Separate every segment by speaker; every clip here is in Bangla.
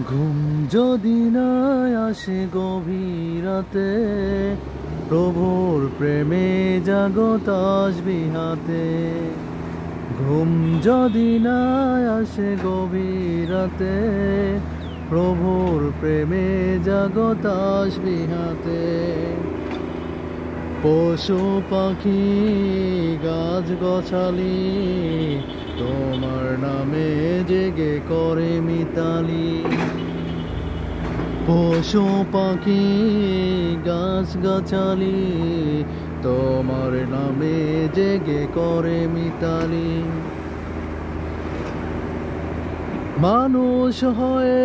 Speaker 1: ঘুম যদি না আসে গভীর রাতে, প্রভুর প্রেমে জাগো তাসবিহ হাতে। ঘুম যদি না আসে গভীর রাতে, প্রভুর প্রেমে জাগো তাসবিহ হাতে। পশু পাখি গাছ গছালি, তোমার নামে জেগে করে মিতালি। পশু পাখি গাছ গাছালি, তোমার নামে জেগে করে মিতালি। মানুষ হয়ে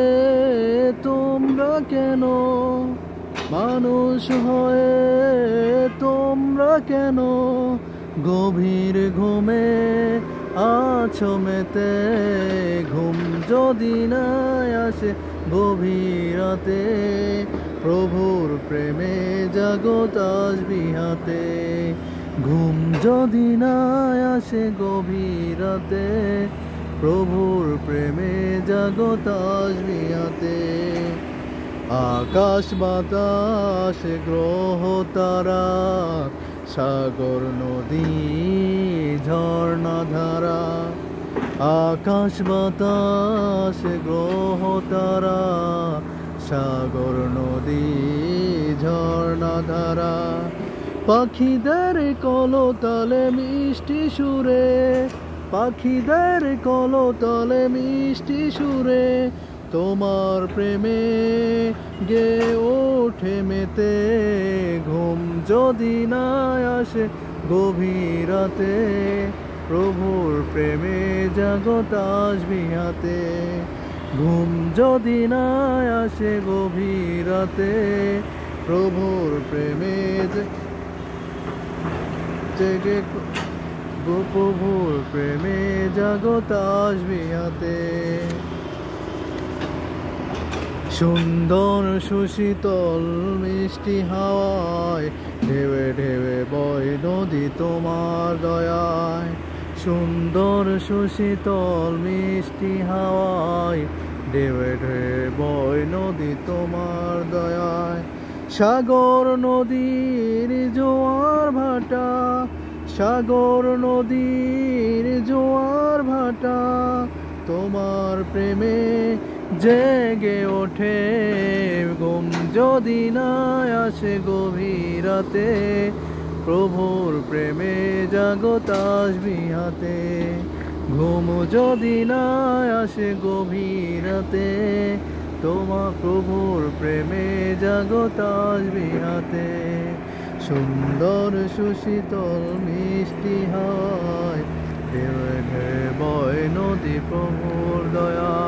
Speaker 1: তোমরা কেন, মানুষ হয়ে তোমরা কেন গভীর ঘুমে আছো মেতে। ঘুম যদি না আসে গভীর রাতে, প্রভুর প্রেমে জাগো তাসবিহ হাতে। ঘুম যদি না আসে গভীর রাতে, প্রভুর প্রেমে জাগো তাসবিহ হাতে। আকাশ বাতাস গ্রহ তারা, সাগর নদী ঝর্ণা ধারা। আকাশ বাতাস গ্রহ তারা, সাগর নদী ঝর্ণা ধারা। পাখিদের কলতালে মিষ্টি সুরে, পাখিদের কলতালে মিষ্টি সুরে, তোমার প্রেমে গে ওঠে মেতে। ঘুম যদি না আসে গভীর রাতে, প্রভুর প্রেমে জাগো তাসবিহ হাতে। ঘুম যদি না আসে গভীর রাতে, প্রভুর প্রেমে জেগে প্রভুর প্রেমে জাগো তাসবিহ হাতে। সুন্দর সুশীতল মিষ্টি হাওয়ায়, ঢেউে ঢেউে বয় নদী তোমার দয়ায়। সুন্দর সুশীতল মিষ্টি হাওয়ায়, ঢেউে ঢেউে বয় নদী তোমার দয়ায়। সাগর নদীর জোয়ার ভাটা, সাগর নদীর জোয়ার ভাটা, তোমার প্রেমে জেগে ওঠে। ঘুম যদি না আসে গভীর রাতে, প্রভুর প্রেমে জাগো তাসবিহ হাতে। ঘুম যদি না আসে গভীর রাতে, তোমার প্রভুর প্রেমে জাগো তাসবিহ হাতে। সুন্দর সুশীতল মিষ্টি হাওয়ায়, ঢেউে ঢেউে বয় নদী প্রভুর দয়া।